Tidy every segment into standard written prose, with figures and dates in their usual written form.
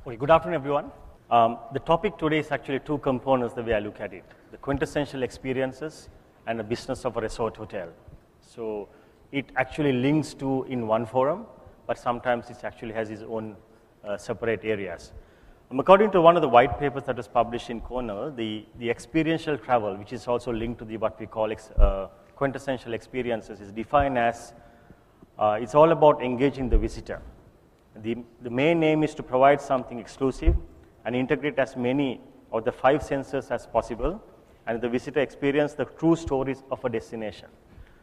Okay, good afternoon, everyone. The topic today is actually two components the way I look at it. The quintessential experiences and the business of a resort hotel. So it actually links to in one forum, but sometimes it actually has its own separate areas. According to one of the white papers that was published in Cornell, the experiential travel, which is also linked to the what we call quintessential experiences, is defined as it's all about engaging the visitor. The main aim is to provide something exclusive and integrate as many of the 5 senses as possible, and the visitor experience the true stories of a destination.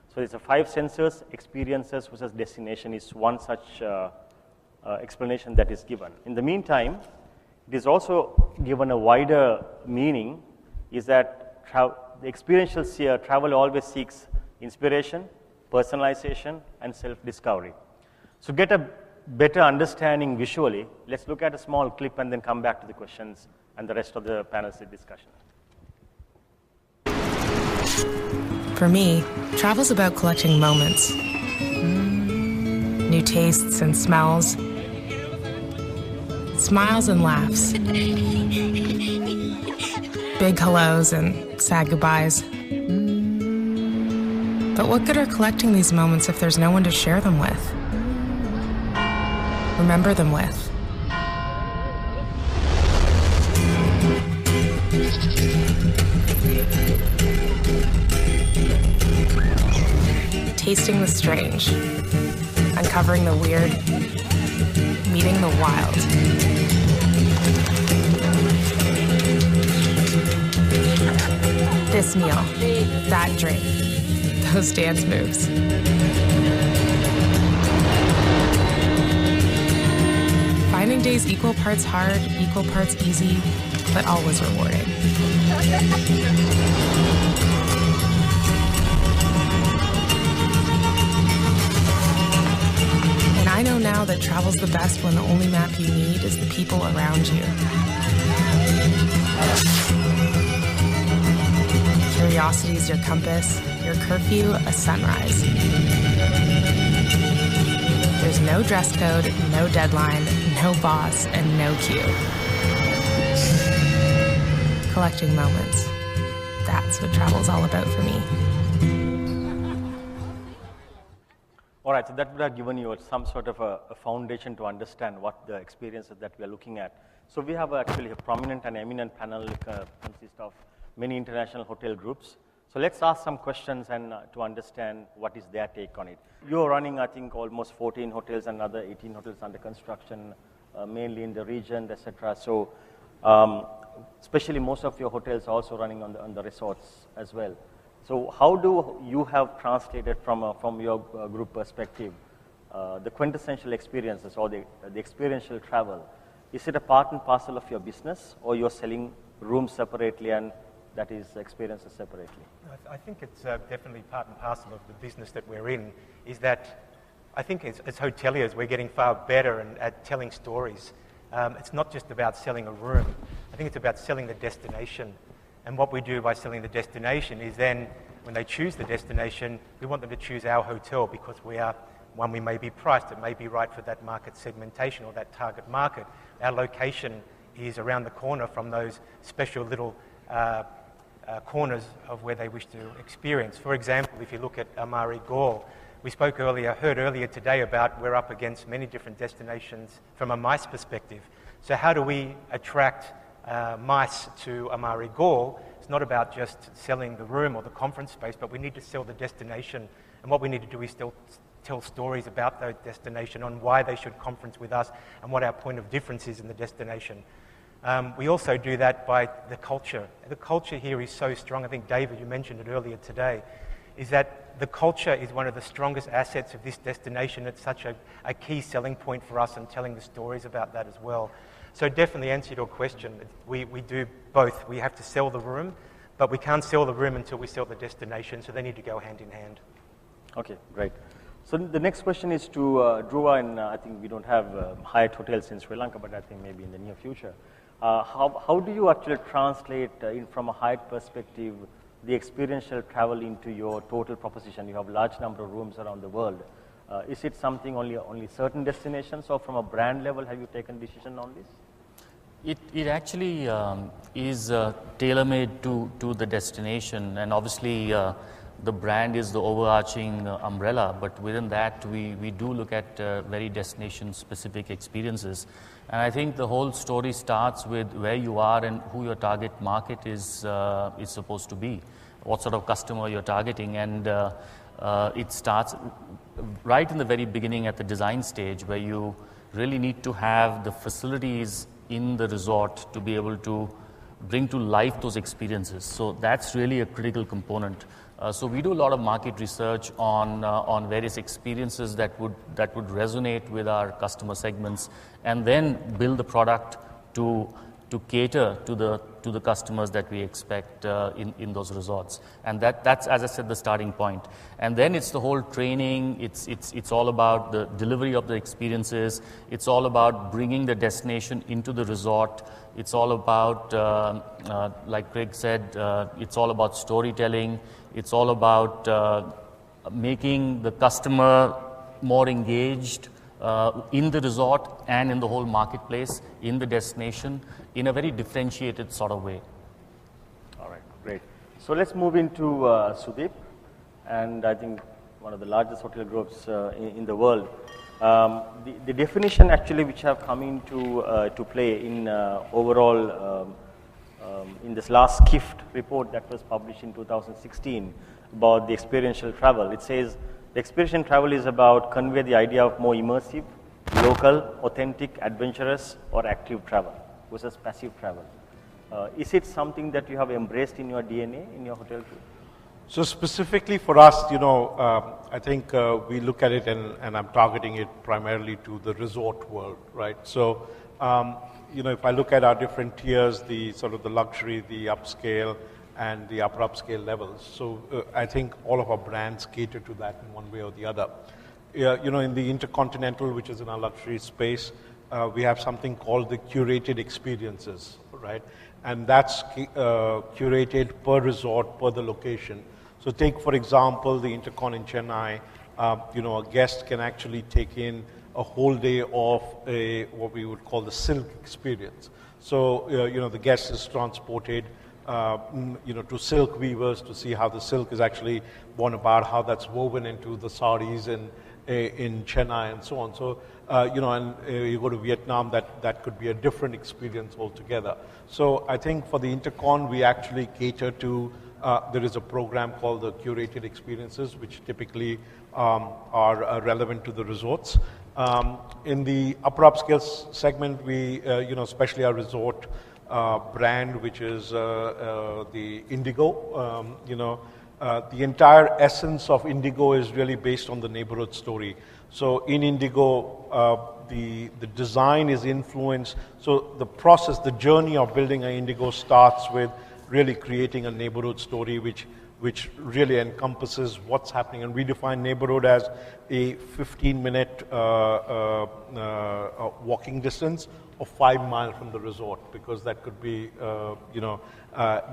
So there's a 5 senses, experiences versus destination is one such explanation that is given. In the meantime, it is also given a wider meaning, is that the experiential travel always seeks inspiration, personalization, and self-discovery. So get a better understanding visually, let's look at a small clip and then come back to the questions and the rest of the panelist discussion. For me, travel's about collecting moments, new tastes and smells, smiles and laughs, big hellos and sad goodbyes. But what good are collecting these moments if there's no one to share them with? Remember them with. Tasting the strange, uncovering the weird, meeting the wild. This meal, that drink, those dance moves. Finding days equal parts hard, equal parts easy, but always rewarding. And I know now that travel's the best when the only map you need is the people around you. Curiosity's your compass, your curfew a sunrise. There's no dress code, no deadline, no boss, and no queue. Collecting moments. That's what travel's all about for me. All right, so that would have given you some sort of a foundation to understand what the experiences that we are looking at. So we have actually a prominent and eminent panel consist of many international hotel groups. So let's ask some questions and to understand what is their take on it. You're running, I think, almost 14 hotels and another 18 hotels under construction, mainly in the region, etc. So especially most of your hotels are also running on the resorts as well. So how do you have translated from your group perspective the quintessential experiences or the experiential travel? Is it a part and parcel of your business, or you're selling rooms separately and that is experiences separately? I think it's definitely part and parcel of the business that we're in, is that I think as hoteliers we're getting far better at telling stories. It's not just about selling a room. I think it's about selling the destination. And what we do by selling the destination is then when they choose the destination, we want them to choose our hotel because we may be priced, it may be right for that market segmentation or that target market. Our location is around the corner from those special little corners of where they wish to experience. For example, if you look at Amari Gaul, we heard earlier today about we're up against many different destinations from a MICE perspective. So how do we attract MICE to Amari Gaul? It's not about just selling the room or the conference space, but we need to sell the destination. And what we need to do is still tell stories about that destination, on why they should conference with us and what our point of difference is in the destination. We also do that by the culture. The culture here is so strong. I think, David, you mentioned it earlier today, is that the culture is one of the strongest assets of this destination. It's such a key selling point for us and telling the stories about that as well. So definitely answer your question. We do both. We have to sell the room, but we can't sell the room until we sell the destination, so they need to go hand in hand. Okay, great. So the next question is to Dhruva, and I think we don't have Hyatt hotels in Sri Lanka, but I think maybe in the near future. How do you actually translate from a Hyatt perspective the experiential travel into your total proposition? You have a large number of rooms around the world. Is it something only certain destinations, or from a brand level, have you taken decision on this? It actually is tailor-made to the destination, and obviously the brand is the overarching umbrella, but within that we do look at very destination-specific experiences. And I think the whole story starts with where you are and who your target market is supposed to be, what sort of customer you're targeting, and it starts right in the very beginning at the design stage, where you really need to have the facilities in the resort to be able to bring to life those experiences. So that's really a critical component. So we do a lot of market research on various experiences that would resonate with our customer segments, and then build the product to cater to the customers that we expect in those resorts. And that's, as I said, the starting point. And then it's the whole training. It's all about the delivery of the experiences. It's all about bringing the destination into the resort. It's all about, like Craig said, it's all about storytelling. It's all about making the customer more engaged in the resort and in the whole marketplace, in the destination, in a very differentiated sort of way. All right, great. So let's move into Sudeep, and I think one of the largest hotel groups in the world. The definition actually which have come into to play in overall in this last Gift report that was published in 2016 about the experiential travel. It says the experiential travel is about convey the idea of more immersive, local, authentic, adventurous or active travel versus passive travel. Is it something that you have embraced in your DNA, in your hotel group? So specifically for us, I think we look at it, and I'm targeting it primarily to the resort world, right? So, if I look at our different tiers, the sort of the luxury, the upscale, and the upper upscale levels. So I think all of our brands cater to that in one way or the other. In the Intercontinental, which is in our luxury space, we have something called the curated experiences, right? And that's curated per resort, per the location. So take, for example, the Intercon in Chennai. A guest can actually take in a whole day of what we would call the silk experience. So, the guest is transported, to silk weavers to see how the silk is actually born about, how that's woven into the saris in Chennai and so on. So, and you go to Vietnam, that could be a different experience altogether. So I think for the Intercon, we actually cater to, there is a program called the Curated Experiences, which typically are relevant to the resorts. In the upper upscale segment, we, especially our resort brand, which is the Indigo, the entire essence of Indigo is really based on the neighborhood story. So in Indigo, the design is influenced. So the process, the journey of building an Indigo starts with really creating a neighborhood story which really encompasses what's happening. And we define neighborhood as a 15-minute walking distance of 5 miles from the resort, because that could be,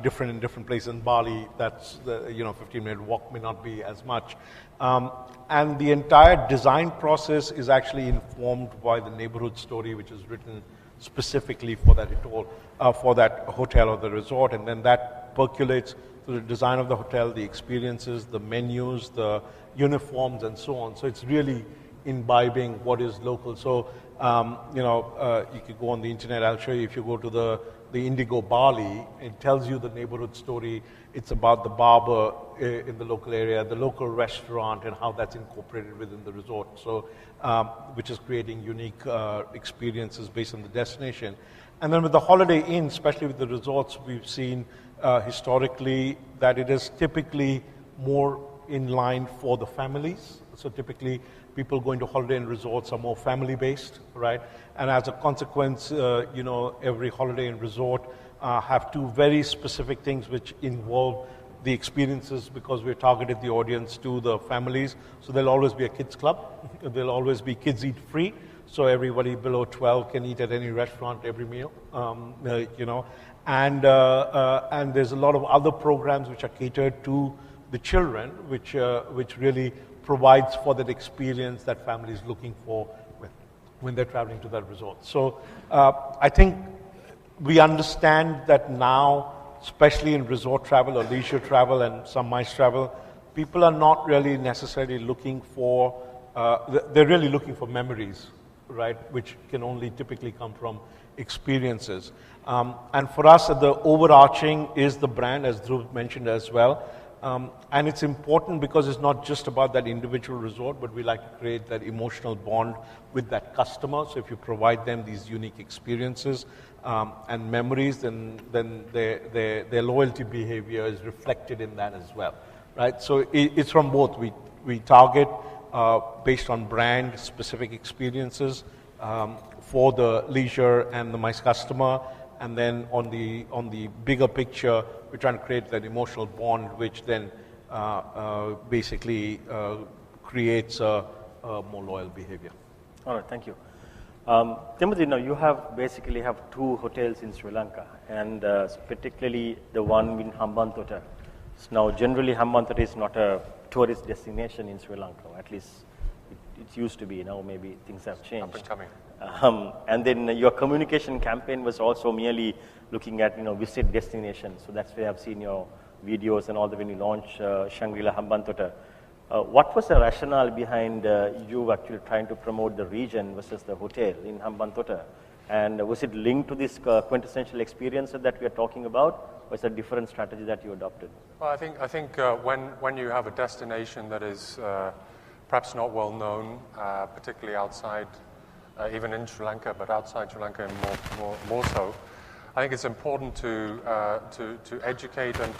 different in different places. In Bali, that's, 15-minute walk may not be as much. And the entire design process is actually informed by the neighborhood story, which is written specifically for that hotel or the resort, and then that percolates to the design of the hotel, the experiences, the menus, the uniforms, and so on. So it's really imbibing what is local. So, you could go on the internet. I'll show you. If you go to the Indigo Bali, it tells you the neighborhood story. It's about the barber in the local area, the local restaurant, and how that's incorporated within the resort. So, which is creating unique experiences based on the destination. And then with the Holiday Inn, especially with the resorts, we've seen historically that it is typically more in line for the families. So typically, people going to Holiday Inn resorts are more family-based, right? And as a consequence, every Holiday Inn resort have two very specific things which involve the experiences, because we're targeted the audience to the families. So there'll always be a kids club. There'll always be kids eat free. So everybody below 12 can eat at any restaurant every meal, And there's a lot of other programs which are catered to the children, which really provides for that experience that family is looking for when they're traveling to that resort. So I think we understand that now, especially in resort travel or leisure travel and some MICE travel, people are not really necessarily looking for, they're really looking for memories, right, which can only typically come from experiences. And for us, the overarching is the brand, as Dhruva mentioned as well. And it's important because it's not just about that individual resort, but we like to create that emotional bond with that customer. So if you provide them these unique experiences and memories, then their loyalty behavior is reflected in that as well, right? So it's from both. We target based on brand specific experiences for the leisure and the MICE customer, and then on the bigger picture, we're trying to create that emotional bond, which then basically creates a more loyal behavior. All right, thank you. Timothy, now you basically have 2 hotels in Sri Lanka, and particularly the one in Hambantota. So now, generally, Hambantota is not a tourist destination in Sri Lanka, or at least it used to be. Now maybe things have changed. Up and coming. And then your communication campaign was also merely looking at visit destinations. So that's where I've seen your videos and all that when you launched Shangri-La Hambantota. What was the rationale behind you actually trying to promote the region versus the hotel in Hambantota? And was it linked to this quintessential experience that we are talking about, or is it a different strategy that you adopted? Well, I think when you have a destination that is perhaps not well known, particularly outside, even in Sri Lanka, but outside Sri Lanka and more so, I think it's important to educate and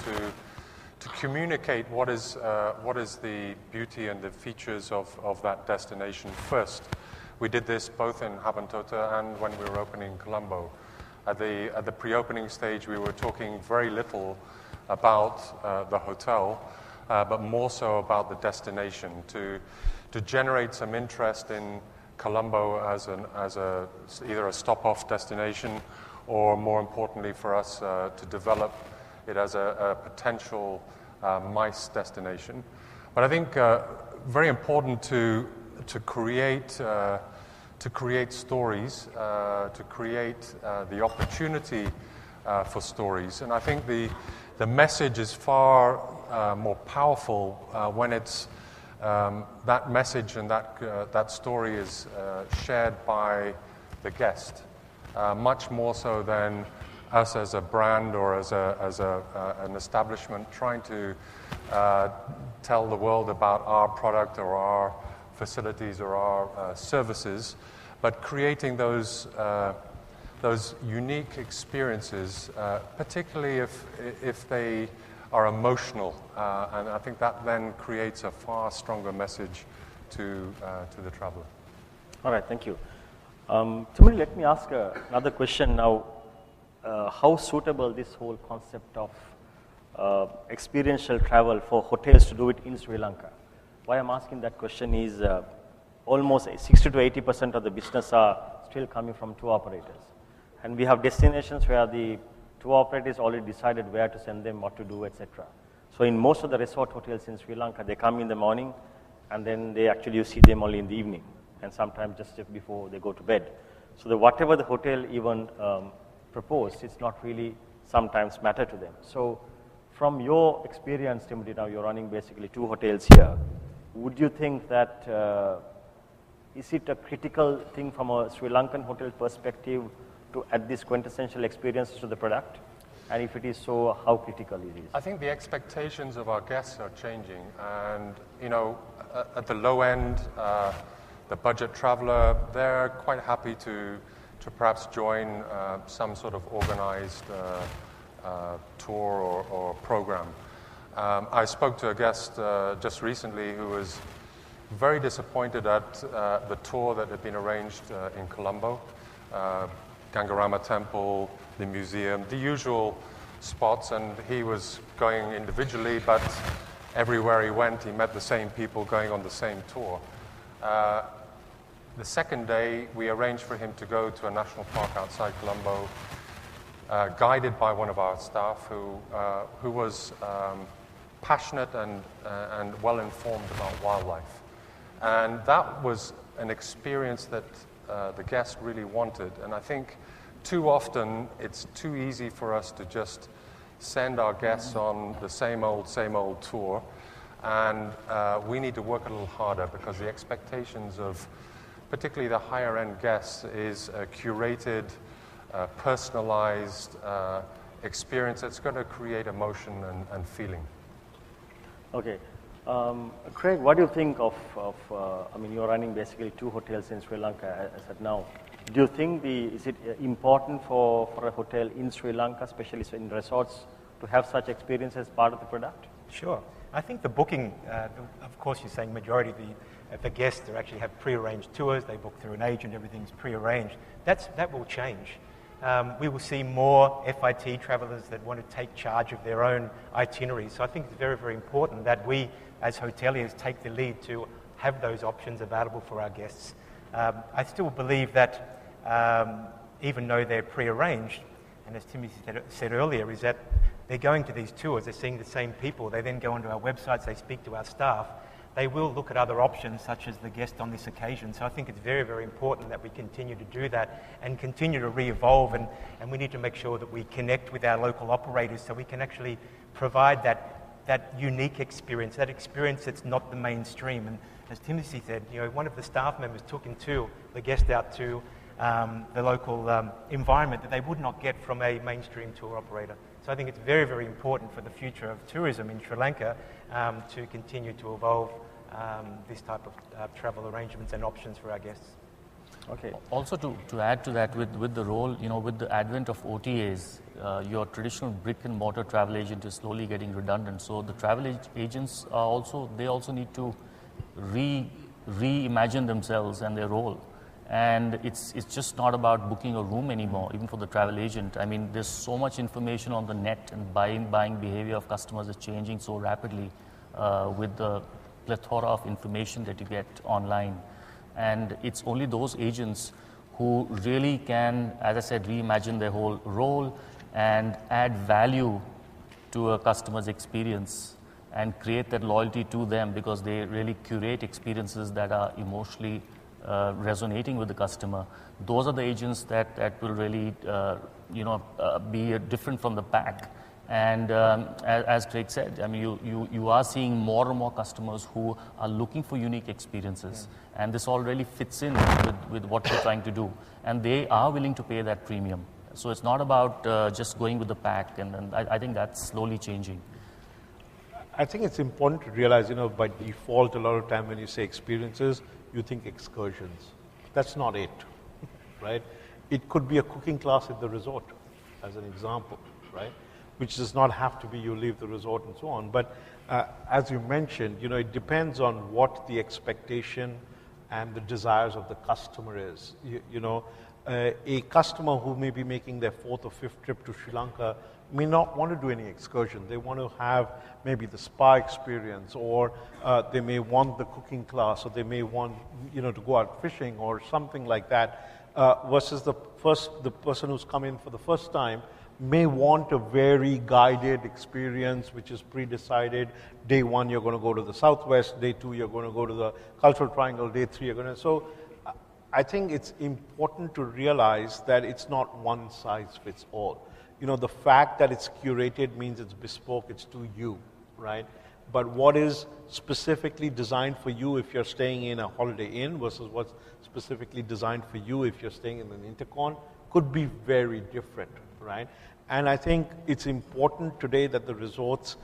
to communicate what is the beauty and the features of that destination first. We did this both in Hambantota and when we were opening Colombo. At the pre-opening stage, we were talking very little about the hotel, but more so about the destination to generate some interest in Colombo as either a stop-off destination, or more importantly for us to develop it as a potential MICE destination. But I think very important to create stories, to create the opportunity for stories. And I think the message is far more powerful when it's that message and that story is shared by the guest, much more so than us as a brand or as an establishment trying to tell the world about our product or our facilities or our services, but creating those unique experiences, particularly if they are emotional, and I think that then creates a far stronger message to the traveler. All right, thank you. Timothy, let me ask another question now. How suitable this whole concept of experiential travel for hotels to do it in Sri Lanka? Why I'm asking that question is almost 60 to 80% of the business are still coming from tour operators. And we have destinations where the tour operators already decided where to send them, what to do, etc. So in most of the resort hotels in Sri Lanka, they come in the morning and then you see them only in the evening and sometimes just before they go to bed. So whatever the hotel even proposed, it's not really sometimes matter to them. So from your experience, Timothy, now you're running basically 2 hotels here. Would you think that, is it a critical thing from a Sri Lankan hotel perspective to add this quintessential experience to the product? And if it is so, how critical it is? I think the expectations of our guests are changing, and at the low end, the budget traveler, they're quite happy to perhaps join some sort of organized tour or program. I spoke to a guest just recently who was very disappointed at the tour that had been arranged in Colombo. Gangarama Temple, the museum, the usual spots, and he was going individually, but everywhere he went, he met the same people going on the same tour. The second day, we arranged for him to go to a national park outside Colombo, guided by one of our staff who was passionate and well-informed about wildlife. And that was an experience that the guest really wanted. And I think too often it's too easy for us to just send our guests on the same old tour, and we need to work a little harder because the expectations of particularly the higher end guests is a curated, personalized experience that's going to create emotion and feeling. Okay. Craig, what do you think of I mean, you're running basically 2 hotels in Sri Lanka as of now. Do you think is it important for a hotel in Sri Lanka, especially in resorts, to have such experience as part of the product? Sure. I think the booking, of course you're saying majority of the guests actually have pre-arranged tours, they book through an agent, everything's pre-arranged. That will change. We will see more FIT travelers that want to take charge of their own itineraries. So I think it's very, very important that we as hoteliers take the lead to have those options available for our guests. I still believe that even though they're pre-arranged, and as Timothy said earlier, is that they're going to these tours, they're seeing the same people, they then go onto our websites, they speak to our staff, they will look at other options such as the guest on this occasion. So I think it's very, very important that we continue to do that and continue to re-evolve, and we need to make sure that we connect with our local operators so we can actually provide that unique experience, that experience that's not the mainstream. And as Timothy said, one of the staff members took the guest out to the local environment that they would not get from a mainstream tour operator. So I think it's very, very important for the future of tourism in Sri Lanka to continue to evolve this type of travel arrangements and options for our guests. Okay. Also to add to that, with the role, with the advent of OTAs, your traditional brick and mortar travel agent is slowly getting redundant. So the travel agents are also need to reimagine themselves and their role. And it's just not about booking a room anymore, even for the travel agent. I mean, there's so much information on the net, and buying behavior of customers is changing so rapidly with the plethora of information that you get online. And it's only those agents who really can, as I said, reimagine their whole role and add value to a customer's experience and create that loyalty to them, because they really curate experiences that are emotionally resonating with the customer. Those are the agents that will really be different from the pack. And as Craig said, I mean, you are seeing more and more customers who are looking for unique experiences, and this all really fits in with what we're trying to do, and they are willing to pay that premium. So it's not about just going with the pack, and I think that's slowly changing. I think it's important to realize, by default, a lot of time when you say experiences, you think excursions. That's not it, right? It could be a cooking class at the resort, as an example, right? Which does not have to be you leave the resort and so on. But as you mentioned, it depends on what the expectation and the desires of the customer is. A customer who may be making their 4th or 5th trip to Sri Lanka may not want to do any excursion. They want to have maybe the spa experience, or they may want the cooking class, or they may want to go out fishing or something like that. Versus the person who's come in for the first time may want a very guided experience, which is pre-decided. Day 1, you're going to go to the Southwest. Day 2, you're going to go to the Cultural Triangle. Day 3, you're going to... So I think it's important to realize that it's not one size fits all. The fact that it's curated means it's bespoke, it's to you, right? But what is specifically designed for you if you're staying in a Holiday Inn versus what's specifically designed for you if you're staying in an Intercon could be very different, right? And I think it's important today that the resorts,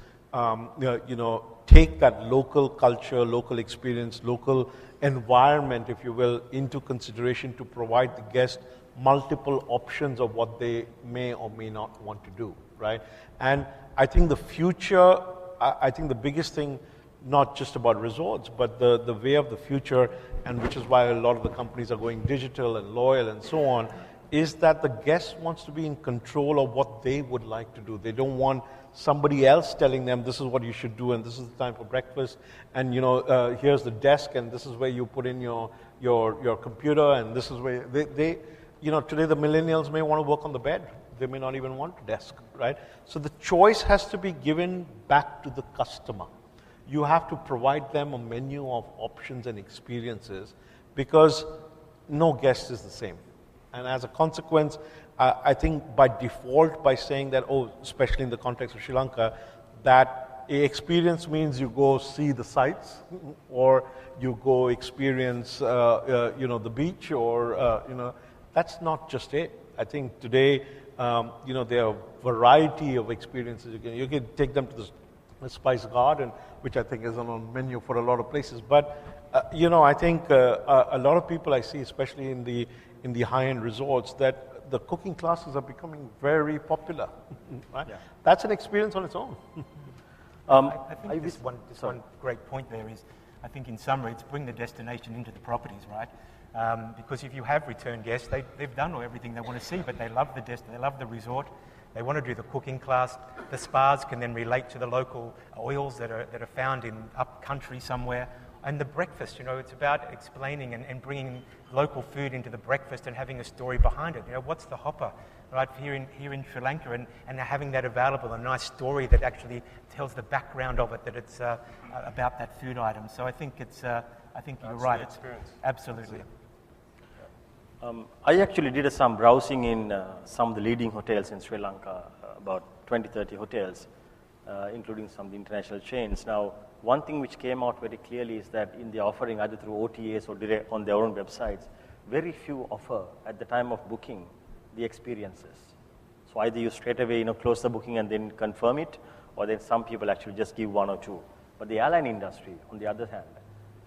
take that local culture, local experience, local environment, if you will, into consideration to provide the guest multiple options of what they may or may not want to do, right? And I think the future, I think the biggest thing, not just about resorts, but the way of the future, and which is why a lot of the companies are going digital and loyal and so on, is that the guest wants to be in control of what they would like to do. They don't want somebody else telling them this is what you should do and this is the time for breakfast, and here's the desk and this is where you put in your computer, and this is where they today the millennials may want to work on the bed. They may not even want a desk, right? So the choice has to be given back to the customer. You have to provide them a menu of options and experiences, because no guest is the same. And as a consequence, I think by default, by saying that, oh, especially in the context of Sri Lanka, that experience means you go see the sights, or you go experience, the beach, or, that's not just it. I think today, there are a variety of experiences. You can take them to the Spice Garden, which I think is on a menu for a lot of places. But, I think a lot of people I see, especially in the high-end resorts, that the cooking classes are becoming very popular. Right? Yeah. That's an experience on its own. I think this one great point there is, I think in summary, it's bring the destination into the properties, right? Because if you have return guests, they've done everything they want to see, but they love they love the resort. They want to do the cooking class. The spas can then relate to the local oils that are found in up country somewhere. And the breakfast, it's about explaining and bringing local food into the breakfast and having a story behind it. What's the hopper, right, here in Sri Lanka, and having that available, a nice story that actually tells the background of it, that it's about that food item. So I think you're right. It's absolutely. I actually did some browsing in some of the leading hotels in Sri Lanka, about 20, 30 hotels, including some of the international chains. Now, one thing which came out very clearly is that in the offering, either through OTAs or direct on their own websites, very few offer at the time of booking the experiences. So either you straight away close the booking and then confirm it, or then some people actually just give one or two. But the airline industry, on the other hand,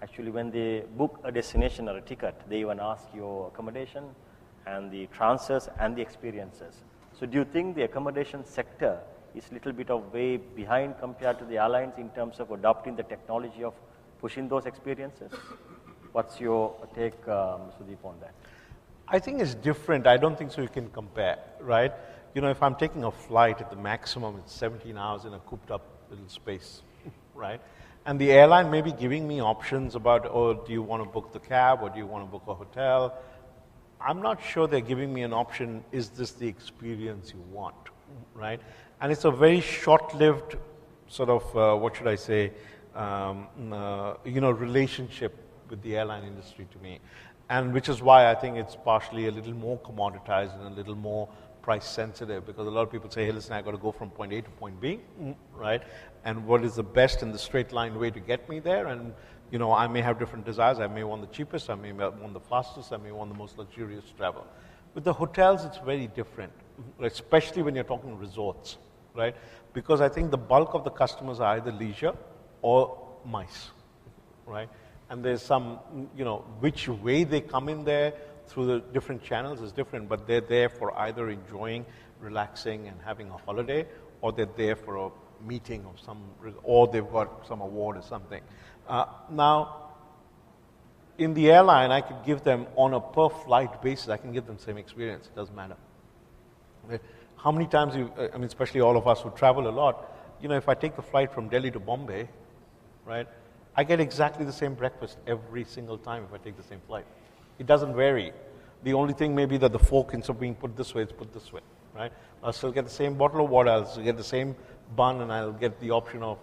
actually when they book a destination or a ticket, they even ask your accommodation and the transfers and the experiences. So do you think the accommodation sector is a little bit of way behind compared to the airlines in terms of adopting the technology of pushing those experiences? What's your take, Sudeep, on that? I think it's different. I don't think so you can compare, right? If I'm taking a flight at the maximum, it's 17 hours in a cooped up little space, right? And the airline may be giving me options about, oh, do you want to book the cab or do you want to book a hotel? I'm not sure they're giving me an option, is this the experience you want, right? And it's a very short-lived sort of, relationship with the airline industry to me. And which is why I think it's partially a little more commoditized and a little more price sensitive, because a lot of people say, hey, listen, I got to go from point A to point B, right? And what is the best and the straight line way to get me there? And, I may have different desires. I may want the cheapest, I may want the fastest, I may want the most luxurious travel. With the hotels, it's very different, especially when you're talking resorts, right? Because I think the bulk of the customers are either leisure or MICE, right? And there's some, which way they come in there through the different channels is different, but they're there for either enjoying, relaxing, and having a holiday, or they're there for a meeting of some, or they've got some award or something. Now, in the airline, I could give them, on a per-flight basis, I can give them the same experience. It doesn't matter. Okay. How many times especially all of us who travel a lot, if I take the flight from Delhi to Bombay, right, I get exactly the same breakfast every single time if I take the same flight. It doesn't vary. The only thing may be that the fork, instead of being put this way, it's put this way, right? I'll still get the same bottle of water, I'll still get the same bun, and I'll get the option of,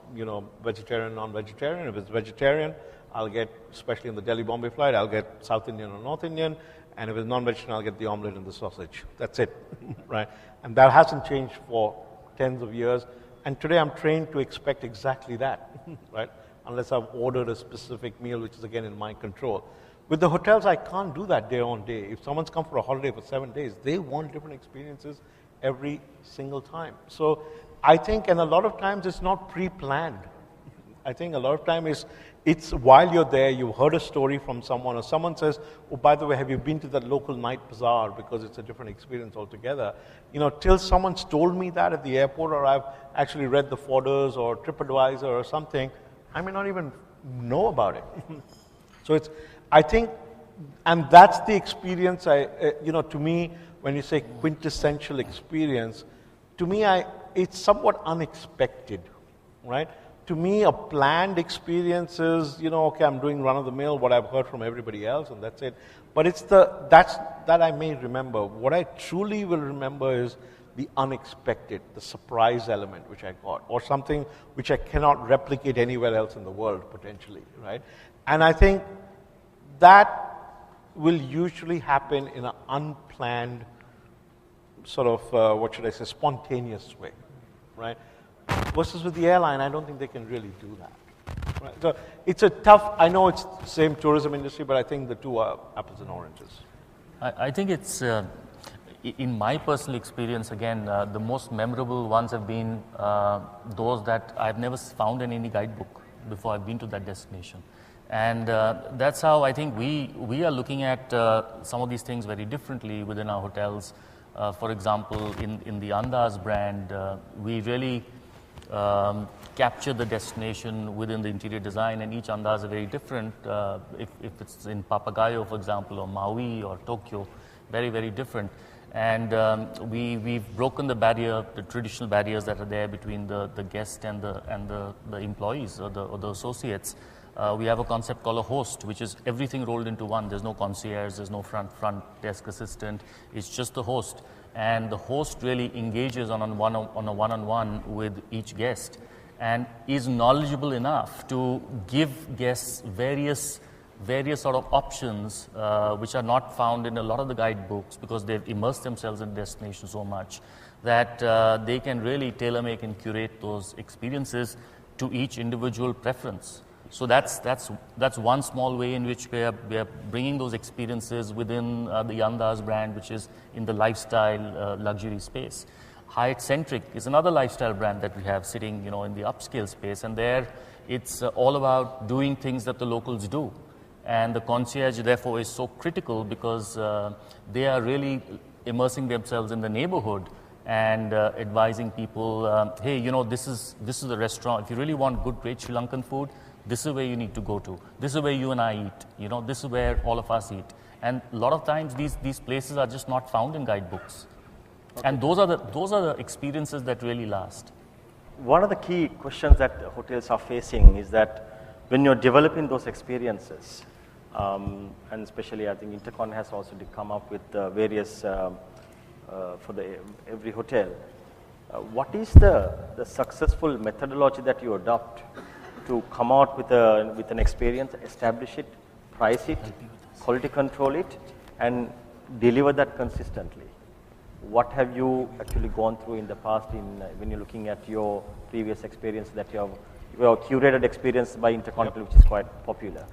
vegetarian, non-vegetarian. If it's vegetarian, I'll get, especially on the Delhi-Bombay flight, I'll get South Indian or North Indian, and if it's non-vegetarian, I'll get the omelette and the sausage. That's it, right? And that hasn't changed for tens of years. And today I'm trained to expect exactly that, right? Unless I've ordered a specific meal, which is again in my control. With the hotels, I can't do that day on day. If someone's come for a holiday for 7 days, they want different experiences every single time. So I think, and a lot of times it's not pre-planned. I think a lot of time it's while you're there, you've heard a story from someone, or someone says, oh, by the way, have you been to that local night bazaar? Because it's a different experience altogether. Till someone's told me that at the airport, or I've actually read the Forders or TripAdvisor or something, I may not even know about it. So I think, and that's the experience, to me, when you say quintessential experience, to me, it's somewhat unexpected, right? To me, a planned experience is, okay, I'm doing run-of-the-mill, what I've heard from everybody else, and that's it. But it's that I may remember. What I truly will remember is the unexpected, the surprise element which I got, or something which I cannot replicate anywhere else in the world, potentially, right? And I think that will usually happen in an unplanned sort of, what should I say, spontaneous way, right? Versus with the airline, I don't think they can really do that. Right? So it's a tough, I know it's the same tourism industry, but I think the two are apples and oranges. I think it's, in my personal experience, again, the most memorable ones have been those that I've never found in any guidebook before I've been to that destination. And that's how I think we are looking at some of these things very differently within our hotels. For example, in the Andaz brand, we really capture the destination within the interior design, and each Andaz is very different. If it's in Papagayo, for example, or Maui or Tokyo, very, very different. And we've broken the barrier, the traditional barriers that are there between the guest and the employees or the associates. We have a concept called a host, which is everything rolled into one. There's no concierge, there's no front desk assistant. It's just the host. And the host really engages on a one-on-one with each guest and is knowledgeable enough to give guests various sort of options which are not found in a lot of the guidebooks, because they've immersed themselves in the destination so much that they can really tailor-make and curate those experiences to each individual preference. So that's one small way in which we are bringing those experiences within the Andaz brand, which is in the lifestyle luxury space. Hyatt-centric is another lifestyle brand that we have sitting, in the upscale space, and there it's all about doing things that the locals do. And the concierge, therefore, is so critical because they are really immersing themselves in the neighborhood and advising people, hey, this is a restaurant. If you really want good, great Sri Lankan food, this is where you need to go to. This is where you and I eat. This is where all of us eat. And a lot of times these places are just not found in guidebooks. Okay. And those are the experiences that really last. One of the key questions that hotels are facing is that when you're developing those experiences, and especially I think Intercon has also come up with various for every hotel. What is the successful methodology that you adopt to come out with an experience, establish it, price it, quality control it, and deliver that consistently? What have you actually gone through in the past when you're looking at your previous experience that you have, your curated experience by Intercontinental, which is quite popular?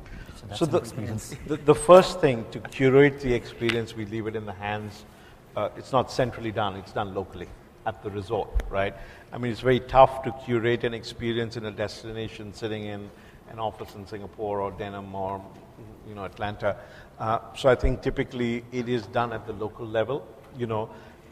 So the first thing, to curate the experience, we leave it in the hands. It's not centrally done, it's done locally at the resort, right? I mean, it's very tough to curate an experience in a destination sitting in an office in Singapore or Denham or Atlanta. So I think typically it is done at the local level,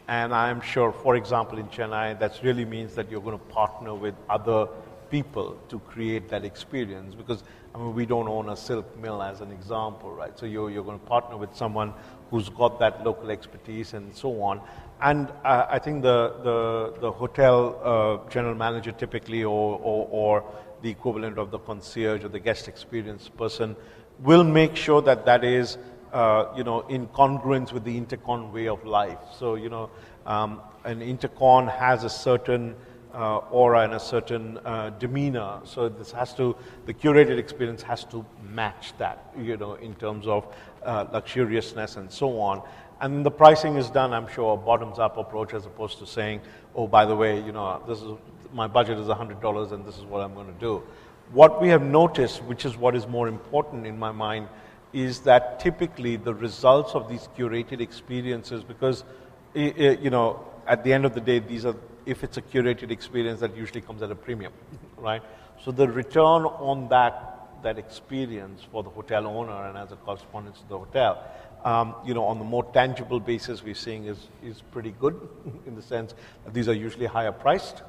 and I'm sure, for example, in Chennai, that really means that you're going to partner with other people to create that experience, because we don't own a silk mill as an example, right? So you're going to partner with someone who's got that local expertise and so on. And I think the hotel general manager typically, or the equivalent of the concierge or the guest experience person, will make sure that is in congruence with the Intercon way of life. So an Intercon has a certain aura and a certain demeanor. So the curated experience has to match that, in terms of luxuriousness and so on. And the pricing is done, I'm sure, a bottoms-up approach, as opposed to saying, oh, by the way, my budget is $100 and this is what I'm going to do. What we have noticed, which is what is more important in my mind, is that typically the results of these curated experiences, because at the end of the day, if it's a curated experience, that usually comes at a premium, right? So the return on that experience for the hotel owner and as a correspondence to the hotel, on the more tangible basis, we're seeing is pretty good, in the sense that these are usually higher priced,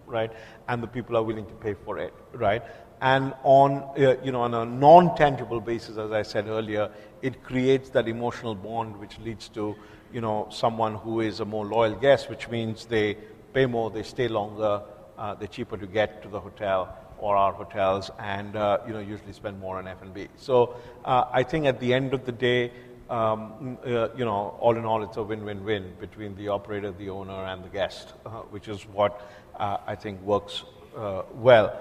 right? And the people are willing to pay for it, right? And on a non-tangible basis, as I said earlier, it creates that emotional bond, which leads to someone who is a more loyal guest, which means they pay more, they stay longer, they're cheaper to get to the hotel or our hotels, and usually spend more on F&B. So I think at the end of the day, all in all, it's a win-win-win between the operator, the owner, and the guest, which is what I think works well.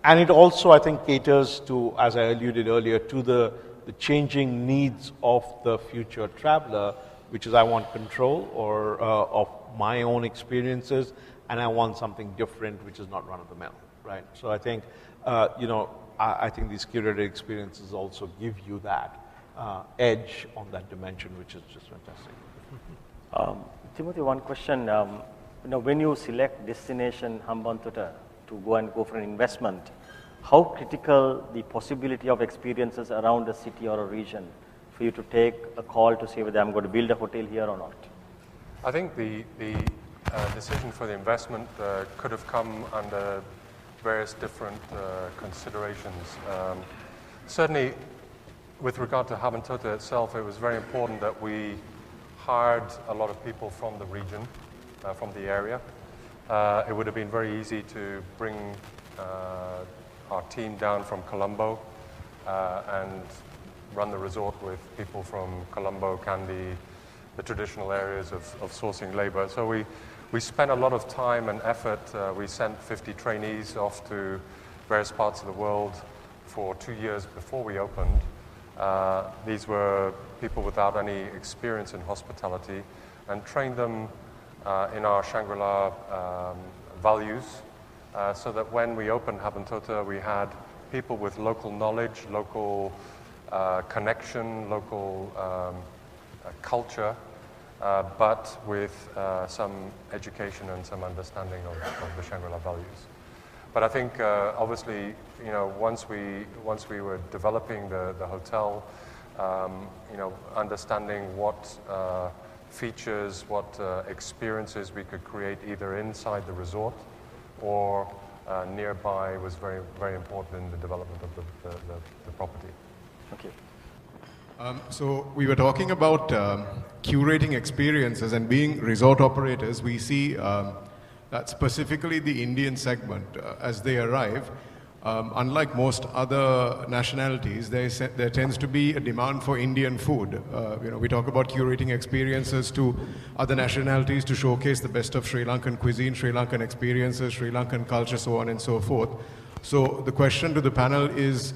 And it also, I think, caters to, as I alluded earlier, to the changing needs of the future traveler, which is, I want control of my own experiences, and I want something different, which is not run-of-the-mill, right? So I think, I think these curated experiences also give you that edge on that dimension, which is just fantastic. Timothy, one question. When you select destination Hambantota to go for an investment, how critical the possibility of experiences around a city or a region for you to take a call to say whether I'm going to build a hotel here or not? I think the decision for the investment could have come under various different considerations. Certainly, with regard to Hambantota itself, it was very important that we hired a lot of people from the region, from the area. It would have been very easy to bring our team down from Colombo and run the resort with people from Colombo, Kandy, the traditional areas of sourcing labor. So we spent a lot of time and effort. We sent 50 trainees off to various parts of the world for 2 years before we opened. These were people without any experience in hospitality, and trained them in our Shangri-La values, so that when we opened Hambantota, we had people with local knowledge, local connection, local culture, but with some education and some understanding of the Shangri-La values. But I think, obviously, once we were developing the hotel, understanding what features, what experiences we could create either inside the resort or nearby was very, very important in the development of the property. Okay. So we were talking about curating experiences, and being resort operators, we see that specifically the Indian segment, as they arrive, unlike most other nationalities, there tends to be a demand for Indian food. We talk about curating experiences to other nationalities to showcase the best of Sri Lankan cuisine, Sri Lankan experiences, Sri Lankan culture, so on and so forth. So the question to the panel is,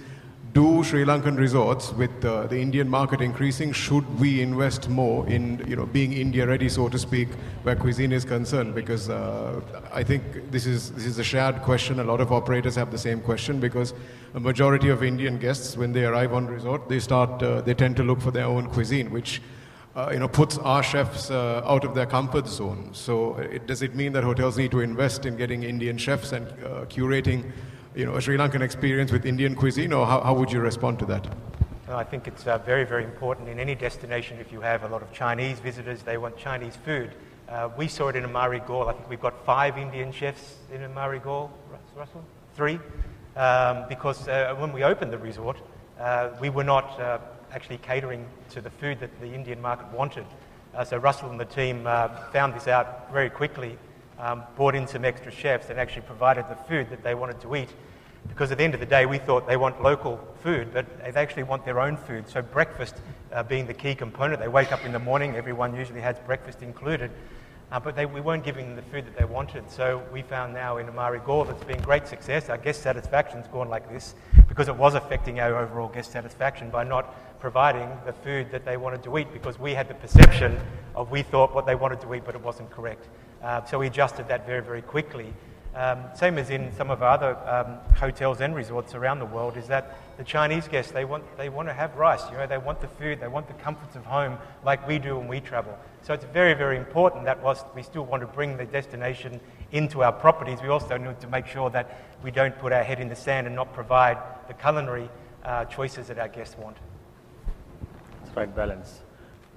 do Sri Lankan resorts, with the Indian market increasing, should we invest more in being India ready, so to speak, where cuisine is concerned? Because I think this is a shared question. A lot of operators have the same question, because a majority of Indian guests, when they arrive on resort, they tend to look for their own cuisine, which puts our chefs out of their comfort zone. So does it mean that hotels need to invest in getting Indian chefs and curating a Sri Lankan experience with Indian cuisine, or how would you respond to that? I think it's very, very important in any destination. If you have a lot of Chinese visitors, they want Chinese food. We saw it in Amari Gaul. I think we've got 5 Indian chefs in Amari Gaul. Russell? 3? Because when we opened the resort, we were not actually catering to the food that the Indian market wanted. So Russell and the team found this out very quickly, brought in some extra chefs and actually provided the food that they wanted to eat. Because at the end of the day, we thought they want local food, but they actually want their own food. So breakfast being the key component. They wake up in the morning, everyone usually has breakfast included, but we weren't giving them the food that they wanted. So we found now in Amari Gaul that's been great success. Our guest satisfaction's gone like this because it was affecting our overall guest satisfaction by not providing the food that they wanted to eat, because we had the perception of we thought what they wanted to eat, but it wasn't correct. So we adjusted that very, very quickly. Same as in some of our other hotels and resorts around the world, is that the Chinese guests, they want to have rice. They want the food, they want the comforts of home like we do when we travel. So it's very, very important that whilst we still want to bring the destination into our properties, we also need to make sure that we don't put our head in the sand and not provide the culinary choices that our guests want. It's right balance.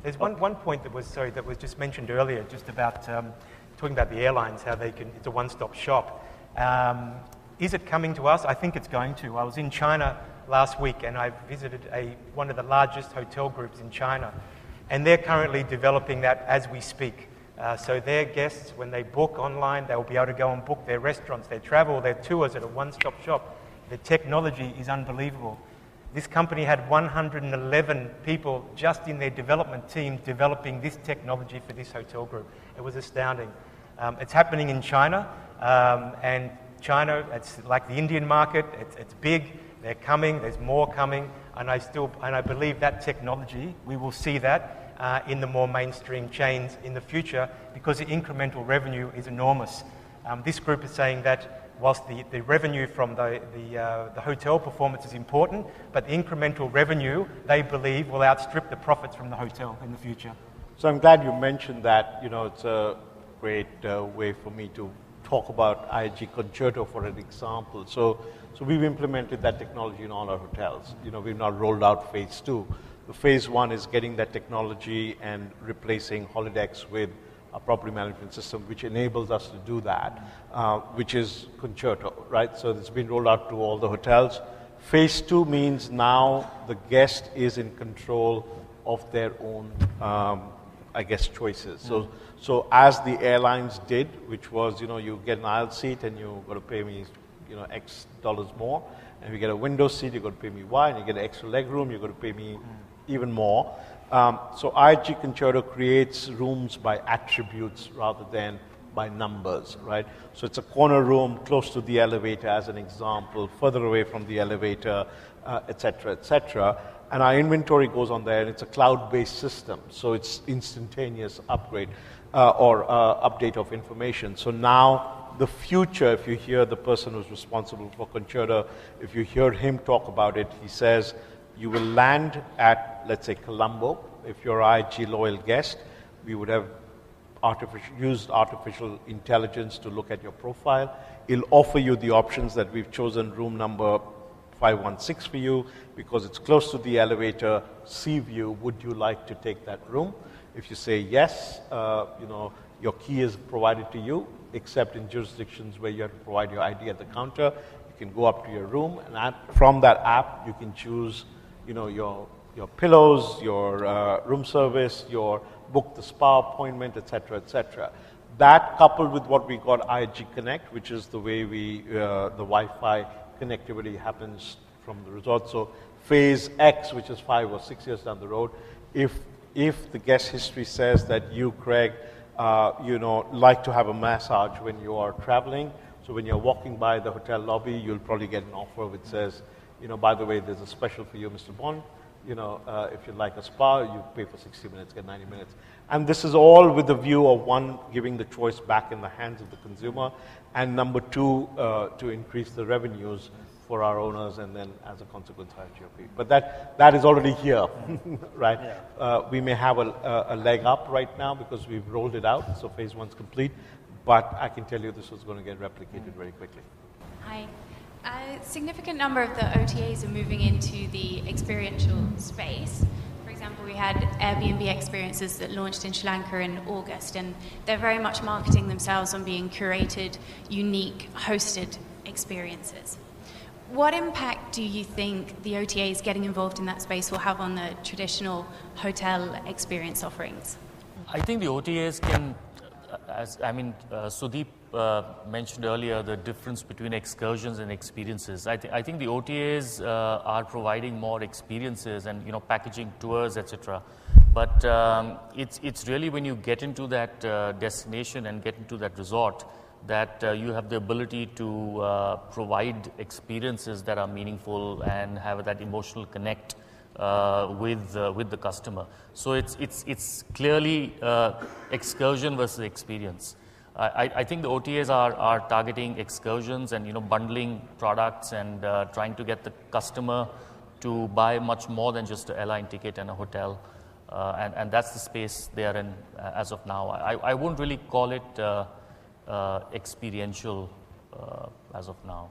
There's one point that was just mentioned earlier, just about talking about the airlines, how it's a one-stop shop. Is it coming to us? I think it's going to. I was in China last week and I visited one of the largest hotel groups in China, and they're currently developing that as we speak. So their guests, when they book online, they'll be able to go and book their restaurants, their travel, their tours at a one-stop shop. The technology is unbelievable. This company had 111 people just in their development team developing this technology for this hotel group. It was astounding. It's happening in China, and China, it's like the Indian market. It's big. They're coming. There's more coming, and I believe that technology, we will see that in the more mainstream chains in the future, because the incremental revenue is enormous. This group is saying that whilst the revenue from the hotel performance is important, but the incremental revenue, they believe, will outstrip the profits from the hotel in the future. So I'm glad you mentioned that. You know, it's a great way for me to talk about IHG Concerto for an example. So we've implemented that technology in all our hotels. You know, we've now rolled out phase 2. The phase 1 is getting that technology and replacing Holidex with a property management system, which enables us to do that, which is Concerto, right? So it's been rolled out to all the hotels. Phase 2 means now the guest is in control of their own, I guess, choices. So as the airlines did, which was, you know, you get an aisle seat and you're going to pay me, you know, X dollars more. And if you get a window seat, you're going to pay me Y. And you get an extra leg room, you're going to pay me even more. So IHG Concerto creates rooms by attributes rather than by numbers, right? So it's a corner room close to the elevator, as an example, further away from the elevator, et cetera, et cetera. And our inventory goes on there, and it's a cloud-based system. So it's instantaneous upgrade or update of information. So now the future, if you hear the person who's responsible for Concerto, if you hear him talk about it, he says, you will land at, let's say, Colombo. If you're an IHG loyal guest, we would have used artificial intelligence to look at your profile. It'll offer you the options that we've chosen room number 516 for you because it's close to the elevator, sea view. Would you like to take that room? If you say yes, you know, your key is provided to you, except in jurisdictions where you have to provide your ID at the counter. You can go up to your room, and from that app, you can choose, you know, your pillows, your room service, your book the spa appointment, etc., etc. That coupled with what we got IHG Connect, which is the way we the Wi-Fi connectivity happens from the resort. So phase X, which is 5 or 6 years down the road, if the guest history says that you, Craig, you know, like to have a massage when you are traveling, so when you're walking by the hotel lobby, you'll probably get an offer which says, you know, by the way, there's a special for you, Mr. Bond. You know, if you like a spa, you pay for 60 minutes, get 90 minutes. And this is all with the view of, one, giving the choice back in the hands of the consumer, and number 2, to increase the revenues for our owners, and then as a consequence, higher GOP. But that is already here, right? Yeah. We may have a leg up right now because we've rolled it out, so phase 1's complete, but I can tell you this is going to get replicated very quickly. Hi. A significant number of the OTAs are moving into the experiential space. For example, we had Airbnb experiences that launched in Sri Lanka in August, and they're very much marketing themselves on being curated, unique, hosted experiences. What impact do you think the OTAs getting involved in that space will have on the traditional hotel experience offerings? I think the OTAs can, Sudeep mentioned earlier the difference between excursions and experiences. I think the OTAs are providing more experiences and, you know, packaging tours, etc. But it's really when you get into that destination and get into that resort that you have the ability to provide experiences that are meaningful and have that emotional connect with the customer. So it's clearly excursion versus experience. I think the OTAs are targeting excursions and, you know, bundling products and trying to get the customer to buy much more than just an airline ticket and a hotel, and that's the space they are in as of now. I wouldn't really call it experiential as of now.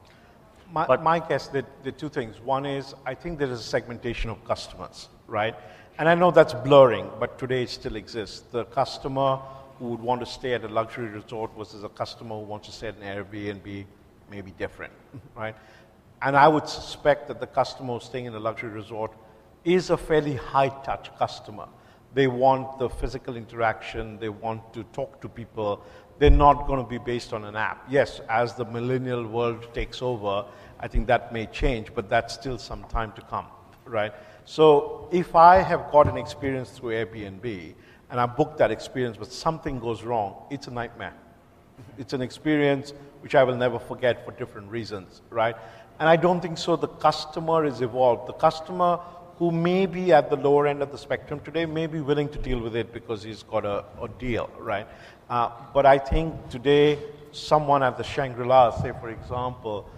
My guess that the two things. One is, I think there is a segmentation of customers, right? And I know that's blurring, but today it still exists. The customer who would want to stay at a luxury resort versus a customer who wants to stay at an Airbnb may be different, right? And I would suspect that the customer who's staying in a luxury resort is a fairly high-touch customer. They want the physical interaction. They want to talk to people. They're not going to be based on an app. Yes, as the millennial world takes over, I think that may change, but that's still some time to come, right? So if I have got an experience through Airbnb and I booked that experience but something goes wrong, it's a nightmare. It's an experience which I will never forget for different reasons, right? And I don't think so. The customer is evolved. The customer who may be at the lower end of the spectrum today may be willing to deal with it because he's got a deal, right? But I think today, someone at the Shangri-La, say for example,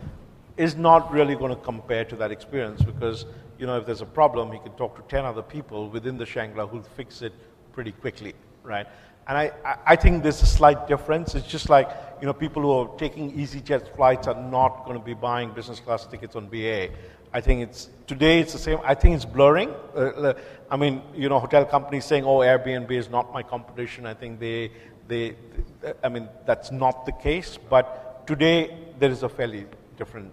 is not really going to compare to that experience because, if there's a problem, he can talk to 10 other people within the Shangri-La who'll fix it pretty quickly, right? And I think there's a slight difference. It's just like, people who are taking EasyJet flights are not going to be buying business class tickets on BA. I think today it's the same. I think it's blurring. Hotel companies saying, oh, Airbnb is not my competition. I think that's not the case. But today there is a fairly different.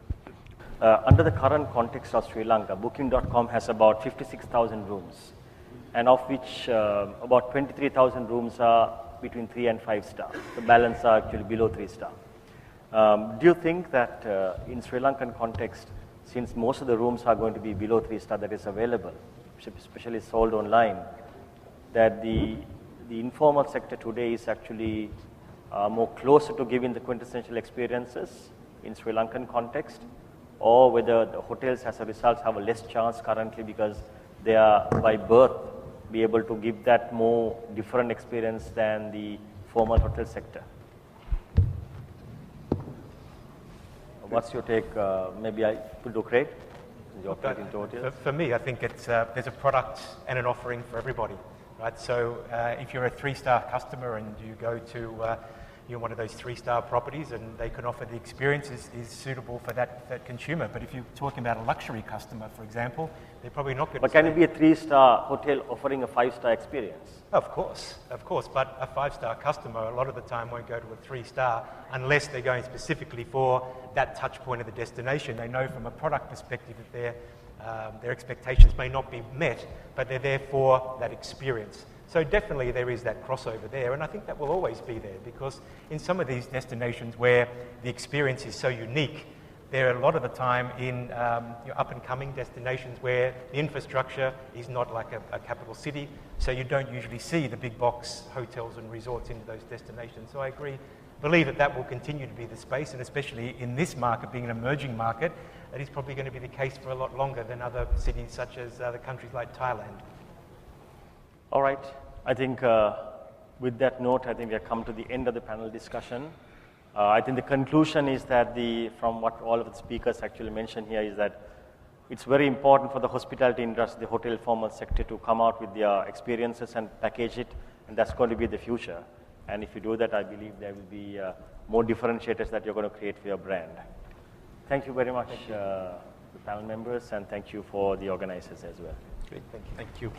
Under the current context of Sri Lanka, Booking.com has about 56,000 rooms, and of which about 23,000 rooms are between 3 and 5 star. The balance are actually below 3 star. Do you think that in Sri Lankan context, since most of the rooms are going to be below 3 star that is available, especially sold online, that the informal sector today is actually more closer to giving the quintessential experiences in Sri Lankan context, or whether the hotels as a result have a less chance currently because they are by birth be able to give that more different experience than the formal hotel sector? What's your take? Maybe I could do great. For me, I think there's a product and an offering for everybody, right? So if you're a 3-star customer and you go to one of those 3-star properties and they can offer the experience is suitable for that consumer. But if you're talking about a luxury customer, for example, they're probably not going to. But can it be a 3-star hotel offering a 5-star experience? Of course. But a 5-star customer a lot of the time won't go to a 3-star unless they're going specifically for that touch point of the destination. They know from a product perspective that their expectations may not be met, but they're there for that experience. So definitely there is that crossover there, and I think that will always be there because in some of these destinations where the experience is so unique, there are a lot of the time in up-and-coming destinations where the infrastructure is not like a capital city, so you don't usually see the big box hotels and resorts into those destinations. So I believe that will continue to be the space, and especially in this market, being an emerging market, that is probably going to be the case for a lot longer than other cities such as the countries like Thailand. All right. I think with that note, I think we have come to the end of the panel discussion. I think the conclusion is that from what all of the speakers actually mentioned here is that it's very important for the hospitality industry, the hotel formal sector to come out with their experiences and package it, and that's going to be the future. And if you do that, I believe there will be more differentiators that you're going to create for your brand. Thank you very much, the panel members, and thank you for the organizers as well. Great, thank you. Thank you.